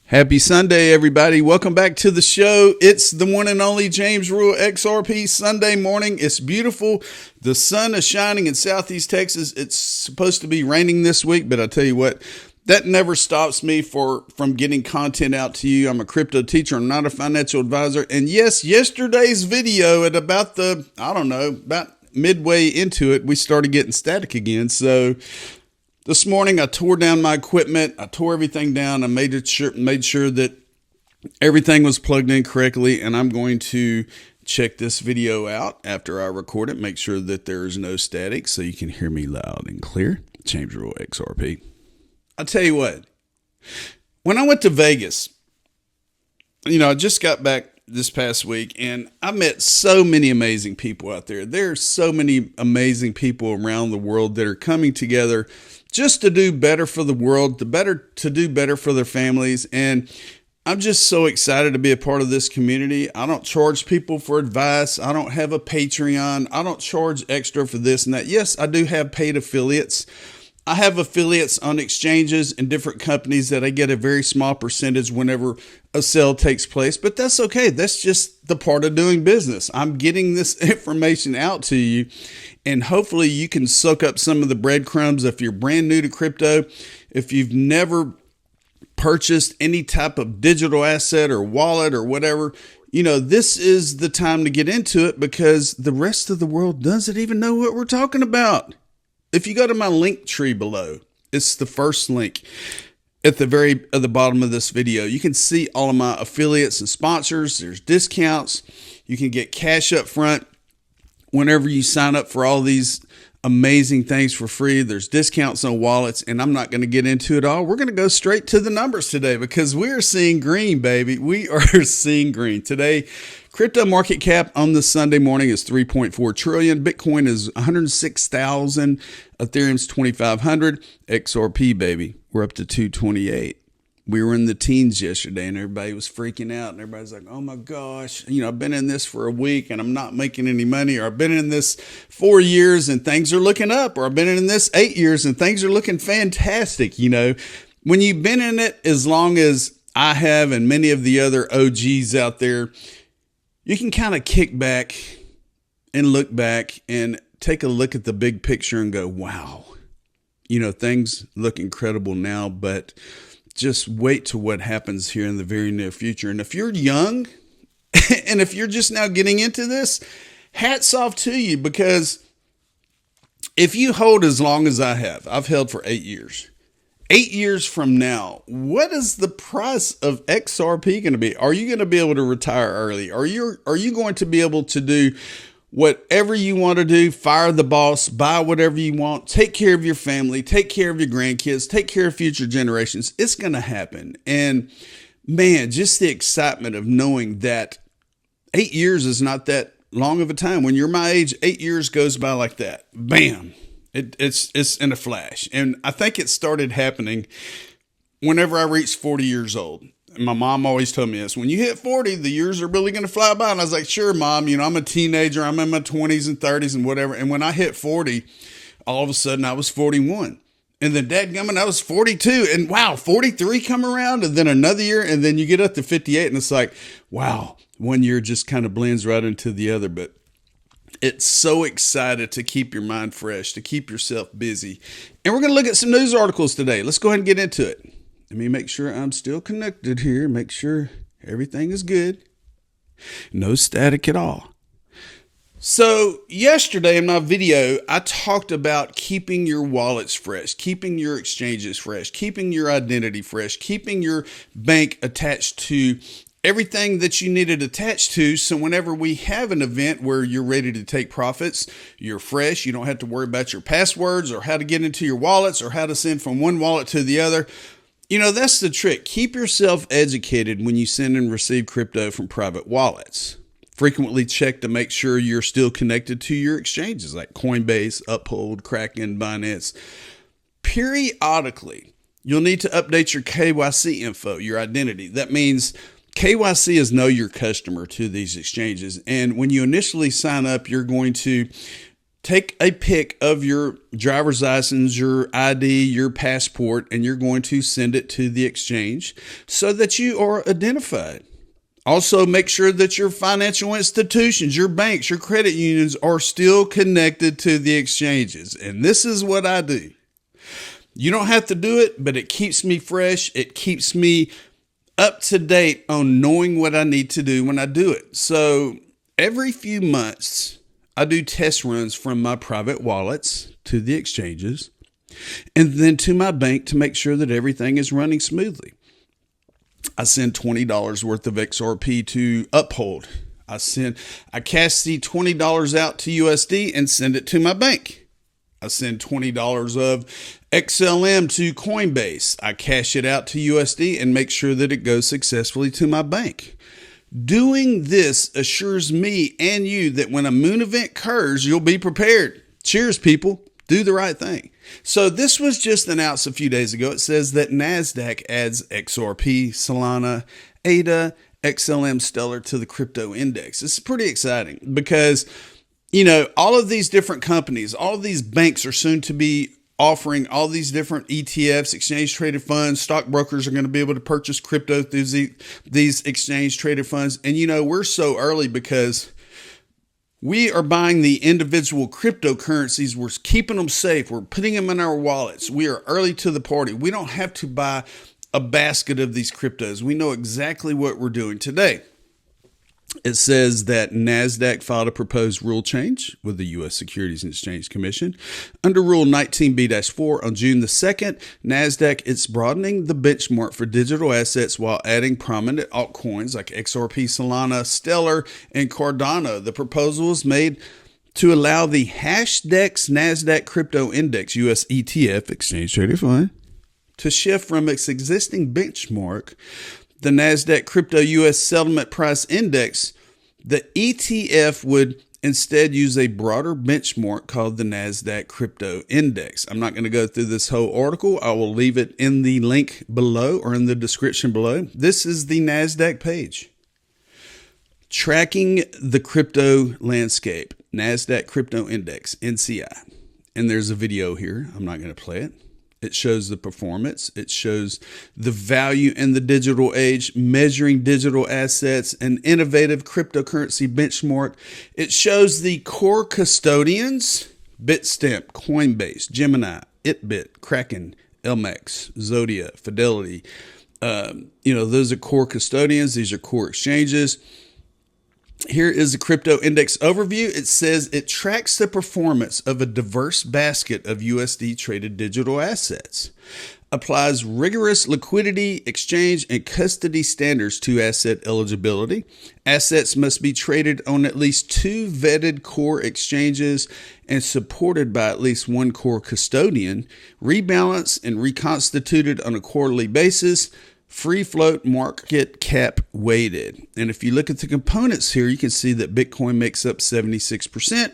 Happy Sunday, everybody. Welcome back to the show. It's the one and only James Rule XRP Sunday morning. It's beautiful. The sun is shining in Southeast Texas. It's supposed to be raining this week, but I tell you what, that never stops me from getting content out to you. I'm a crypto teacher. I'm not a financial advisor. And yes, yesterday's video at about midway into it, we started getting static again. So this morning, I tore down my equipment. I tore everything down. I made sure that everything was plugged in correctly, and I'm going to check this video out after I record it, make sure that there is no static so you can hear me loud and clear. James Rule XRP. I'll tell you what, when I went to Vegas, I just got back this past week, and I met so many amazing people out there. There are so many amazing people around the world that are coming together just to do better for the world, to do better for their families. And I'm just so excited to be a part of this community. I don't charge people for advice. I don't have a Patreon. I don't charge extra for this and that. Yes, I do have paid affiliates. I have affiliates on exchanges and different companies that I get a very small percentage whenever a sale takes place, but that's okay. That's just the part of doing business. I'm getting this information out to you, and hopefully you can soak up some of the breadcrumbs. If you're brand new to crypto, if you've never purchased any type of digital asset or wallet or whatever, this is the time to get into it, because the rest of the world doesn't even know what we're talking about. If you go to my link tree below, it's the first link at the bottom of this video. You can see all of my affiliates and sponsors. There's discounts. You can get cash up front whenever you sign up for all these amazing things for free. There's discounts on wallets, and I'm not going to get into it all. We're going to go straight to the numbers today, because we are seeing green, baby. We are seeing green today. Crypto market cap on this Sunday morning is 3.4 trillion. Bitcoin is 106,000. Ethereum's 2,500. XRP, baby, we're up to 228. We were in the teens yesterday, and everybody was freaking out, and everybody's like, oh my gosh, I've been in this for a week and I'm not making any money, or I've been in this 4 years and things are looking up, or I've been in this 8 years and things are looking fantastic. When you've been in it as long as I have and many of the other OGs out there, you can kind of kick back and look back and take a look at the big picture and go, wow, things look incredible now, but just wait to what happens here in the very near future. And if you're young and if you're just now getting into this, hats off to you, because if you hold as long as I have, I've held for 8 years. 8 years from now, what is the price of XRP going to be? Are you going to be able to retire early? Are you going to be able to do whatever you want to do, fire the boss, buy whatever you want, take care of your family, take care of your grandkids, take care of future generations? It's going to happen. And man, just the excitement of knowing that 8 years is not that long of a time. When you're my age, 8 years goes by like that. Bam. It's in a flash. And I think it started happening whenever I reached 40 years old. And my mom always told me this: when you hit 40, the years are really going to fly by. And I was like, sure, Mom, I'm a teenager. I'm in my 20s and 30s and whatever. And when I hit 40, all of a sudden I was 41. And then dadgummit, I was 42. And wow, 43 come around, and then another year. And then you get up to 58 and it's like, wow, 1 year just kind of blends right into the other. But it's so excited to keep your mind fresh, to keep yourself busy. And we're going to look at some news articles today. Let's go ahead and get into it. Let me make sure I'm still connected here. Make sure everything is good. No static at all. So yesterday in my video, I talked about keeping your wallets fresh, keeping your exchanges fresh, keeping your identity fresh, keeping your bank attached to everything that you needed attached to. So whenever we have an event where you're ready to take profits, you're fresh. You don't have to worry about your passwords or how to get into your wallets or how to send from one wallet to the other. That's the trick. Keep yourself educated when you send and receive crypto from private wallets. Frequently check to make sure you're still connected to your exchanges like Coinbase, Uphold, Kraken, Binance. Periodically, you'll need to update your KYC info, your identity. That means KYC is know your customer to these exchanges. And when you initially sign up, you're going to take a pic of your driver's license, your ID, your passport, and you're going to send it to the exchange so that you are identified. Also, make sure that your financial institutions, your banks, your credit unions are still connected to the exchanges. And this is what I do. You don't have to do it, but it keeps me fresh. It keeps me up to date on knowing what I need to do when I do it. So every few months, I do test runs from my private wallets to the exchanges and then to my bank to make sure that everything is running smoothly. I send $20 worth of XRP to Uphold. I cash the $20 out to USD and send it to my bank. I send $20 of XLM to Coinbase. I cash it out to USD and make sure that it goes successfully to my bank. Doing this assures me and you that when a moon event occurs, you'll be prepared. Cheers, people. Do the right thing. So this was just announced a few days ago. It says that NASDAQ adds XRP, Solana, ADA, XLM, Stellar to the crypto index. This is pretty exciting because, all of these different companies, all of these banks are soon to be offering all these different ETFs, exchange traded funds. Stockbrokers are going to be able to purchase crypto through these exchange traded funds. And, we're so early because we are buying the individual cryptocurrencies. We're keeping them safe. We're putting them in our wallets. We are early to the party. We don't have to buy a basket of these cryptos. We know exactly what we're doing today. It says that NASDAQ filed a proposed rule change with the U.S. Securities and Exchange Commission. Under Rule 19B-4 on June the 2nd, NASDAQ is broadening the benchmark for digital assets while adding prominent altcoins like XRP, Solana, Stellar, and Cardano. The proposal is made to allow the Hashdex NASDAQ Crypto Index US ETF, Exchange Traded Fund, to shift from its existing benchmark, the NASDAQ Crypto US Settlement Price Index. The ETF would instead use a broader benchmark called the NASDAQ Crypto Index. I'm not going to go through this whole article. I will leave it in the link below or in the description below. This is the NASDAQ page. Tracking the crypto landscape, NASDAQ Crypto Index, NCI. And there's a video here. I'm not going to play it. It shows the performance. It shows the value in the digital age, measuring digital assets, an innovative cryptocurrency benchmark. It shows the core custodians, Bitstamp, Coinbase, Gemini, Itbit, Kraken, LMAX, Zodia, Fidelity. Those are core custodians. These are core exchanges. Here is the crypto index overview. It says it tracks the performance of a diverse basket of USD traded digital assets, applies rigorous liquidity, exchange, and custody standards to asset eligibility. Assets must be traded on at least 2 vetted core exchanges and supported by at least 1 core custodian, rebalanced and reconstituted on a quarterly basis, free float, market cap weighted. And if you look at the components here, you can see that Bitcoin makes up 76%,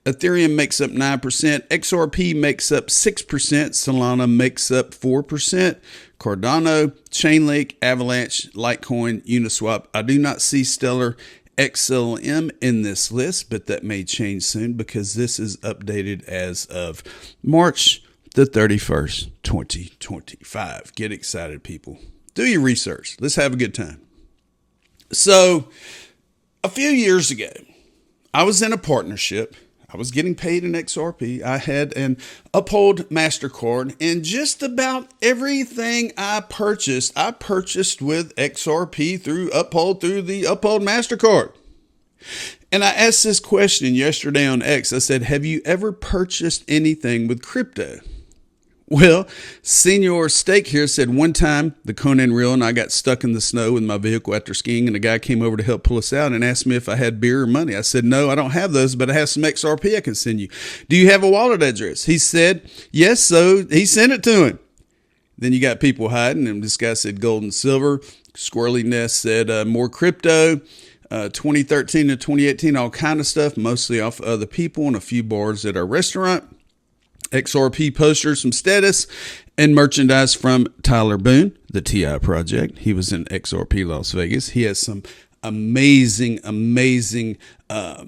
Ethereum makes up 9%, XRP makes up 6%, Solana makes up 4%, Cardano, Chainlink, Avalanche, Litecoin, Uniswap. I do not see Stellar XLM in this list, but that may change soon because this is updated as of March the 31st, 2025. Get excited, people. Do your research. Let's have a good time. So a few years ago, I was in a partnership. I was getting paid in XRP. I had an Uphold MasterCard, and just about everything I purchased with XRP through Uphold, through the Uphold MasterCard. And I asked this question yesterday on X. I said, have you ever purchased anything with crypto? Well, Senior Steak here said one time the Conan Reel and I got stuck in the snow with my vehicle after skiing, and a guy came over to help pull us out and asked me if I had beer or money. I said, no, I don't have those, but I have some XRP I can send you. Do you have a wallet address? He said, yes. So he sent it to him. Then you got people hiding, and this guy said gold and silver. Squirrely Nest said more crypto. 2013 to 2018, all kind of stuff, mostly off other people and a few bars at our restaurant. XRP posters, some status, and merchandise from Tyler Boone, the TI Project. He was in XRP Las Vegas. He has some amazing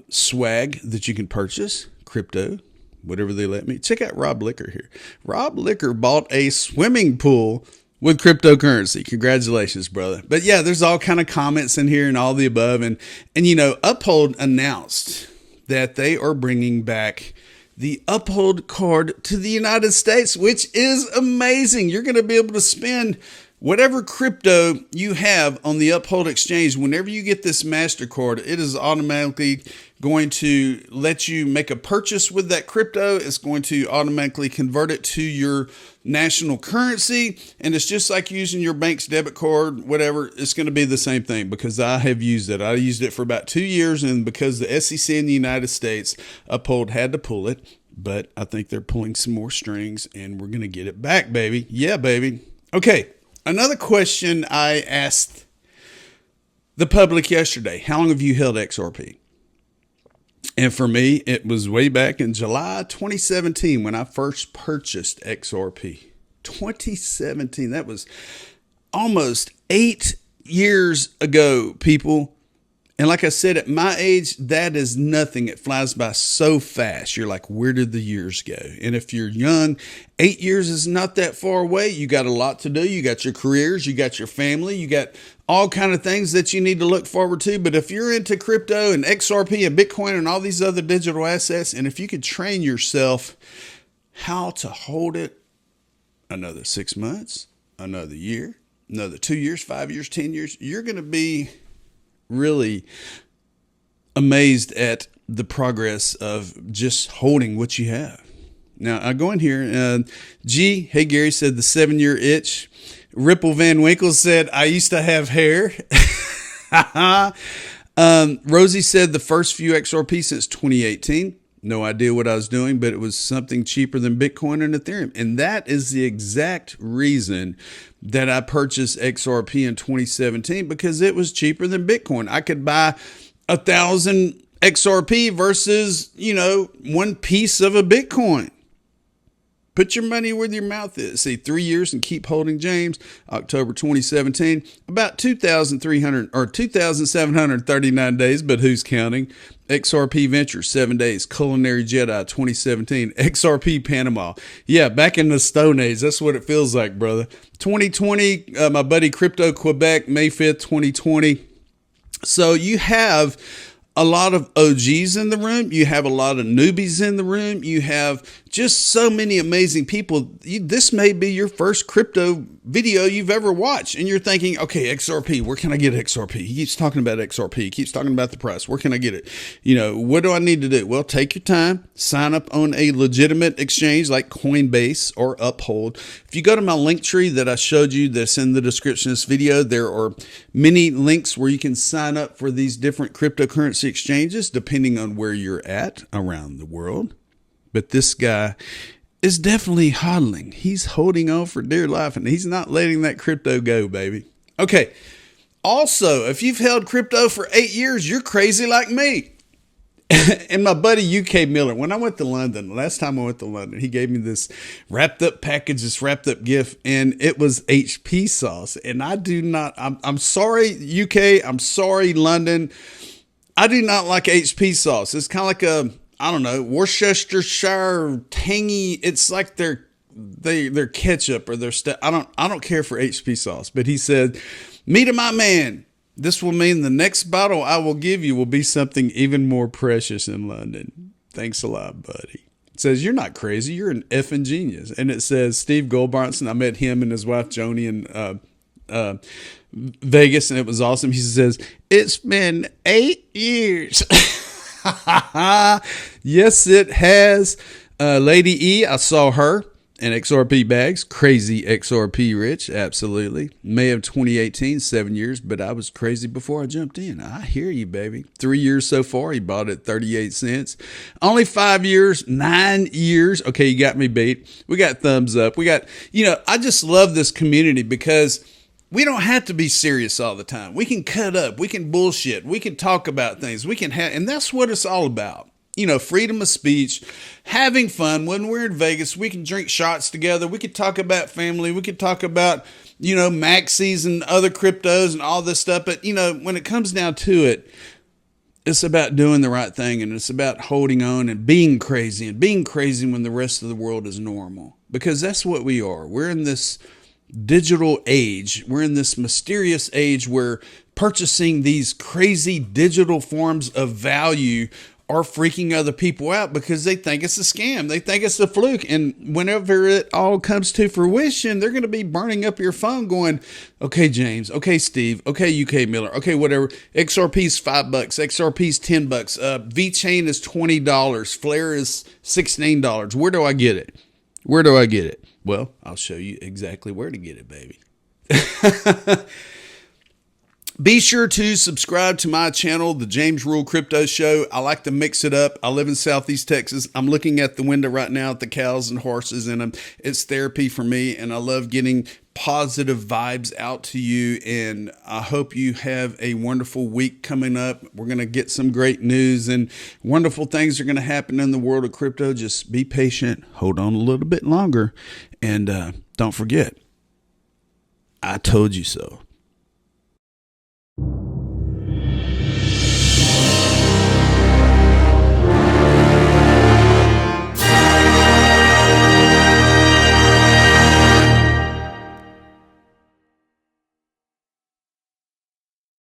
swag that you can purchase. Crypto, whatever they let me. Check out Rob Licker here. Rob Licker bought a swimming pool with cryptocurrency. Congratulations, brother. But yeah, there's all kind of comments in here and all the above. And Uphold announced that they are bringing back the Uphold card to the United States, which is amazing. You're going to be able to spend whatever crypto you have on the Uphold exchange. Whenever you get this MasterCard, it is automatically going to let you make a purchase with that crypto. It's going to automatically convert it to your national currency. And it's just like using your bank's debit card, whatever. It's going to be the same thing because I have used it. I used it for about 2 years. And because the SEC in the United States, Uphold had to pull it. But I think they're pulling some more strings and we're going to get it back, baby. Yeah, baby. Okay. Another question I asked the public yesterday. How long have you held XRP? And for me, it was way back in July 2017 when I first purchased XRP. 2017. That was almost 8 years ago, people. And like I said, at my age, that is nothing. It flies by so fast. You're like, where did the years go? And if you're young, 8 years is not that far away. You got a lot to do. You got your careers, you got your family, you got all kind of things that you need to look forward to. But if you're into crypto and XRP and Bitcoin and all these other digital assets, and if you could train yourself how to hold it another 6 months, another year, another 2 years, 5 years, 10 years, you're going to be really amazed at the progress of just holding what you have. Now, I go in here. Hey, Gary said the 7-year itch. Ripple Van Winkle said, I used to have hair. Rosie said the first few XRP since 2018. No idea what I was doing, but it was something cheaper than Bitcoin and Ethereum. And that is the exact reason that I purchased XRP in 2017, because it was cheaper than Bitcoin. I could buy 1,000 XRP versus, one piece of a Bitcoin. Put your money where your mouth is. See, 3 years and keep holding, James. October 2017, about 2,300 or 2,739 days, but who's counting? XRP Ventures, 7 days. Culinary Jedi, 2017. XRP Panama. Yeah, back in the Stone Age. That's what it feels like, brother. 2020, my buddy Crypto Quebec, May 5th, 2020. So you have a lot of OGs in the room. You have a lot of newbies in the room. You have just so many amazing people. This may be your first crypto video you've ever watched. And you're thinking, okay, XRP, where can I get XRP? He keeps talking about XRP. He keeps talking about the price. Where can I get it? What do I need to do? Well, take your time. Sign up on a legitimate exchange like Coinbase or Uphold. If you go to my link tree that I showed you that's in the description of this video, there are many links where you can sign up for these different cryptocurrency exchanges depending on where you're at around the world. But this guy is definitely hodling. He's holding on for dear life, and he's not letting that crypto go, baby. Okay. Also, if you've held crypto for 8 years, you're crazy like me. And my buddy UK Miller, when I went to London, last time I went to London, he gave me this wrapped up package, this wrapped up gift, and it was HP sauce. And I'm sorry, UK. I'm sorry, London. I do not like HP sauce. It's kind of like Worcestershire tangy. It's like their ketchup or their stuff. I don't care for HP sauce. But he said, "Me to my man. This will mean the next bottle I will give you will be something even more precious in London. Thanks a lot, buddy." It says, "You're not crazy. You're an effing genius." And it says, Steve Goldbronson. I met him and his wife Joni in Vegas, and it was awesome. He says, "It's been 8 years." Yes, it has. Lady E, I saw her in XRP bags. Crazy XRP rich. Absolutely. May of 2018, 7 years, but I was crazy before I jumped in. I hear you, baby. 3 years so far. He bought it 38 cents. Only 5 years, 9 years. Okay, you got me beat. We got thumbs up. We got, I just love this community because we don't have to be serious all the time. We can cut up. We can bullshit. We can talk about things. And that's what it's all about. Freedom of speech, having fun. When we're in Vegas, we can drink shots together. We could talk about family. We could talk about, Maxis and other cryptos and all this stuff. But, when it comes down to it, It's about doing the right thing, and it's about holding on and being crazy when the rest of the world is normal, because that's what we are. We're in this digital age. We're in this mysterious age where purchasing these crazy digital forms of value are freaking other people out because they think it's a scam. They think it's a fluke. And whenever it all comes to fruition, they're going to be burning up your phone going, okay, James, okay, Steve, okay, UK Miller, okay, whatever. XRP's $5, XRP's $10, VeChain is $20, Flare is $16. Where do I get it? Where do I get it? Well, I'll show you exactly where to get it, baby. Be sure to subscribe to my channel, The James Rule Crypto Show. I like to mix it up. I live in Southeast Texas. I'm looking at the window right now at the cows and horses in them. It's therapy for me, and I love getting positive vibes out to you. And I hope you have a wonderful week coming up. We're going to get some great news, and wonderful things are going to happen in the world of crypto. Just be patient, hold on a little bit longer, and don't forget, I told you so.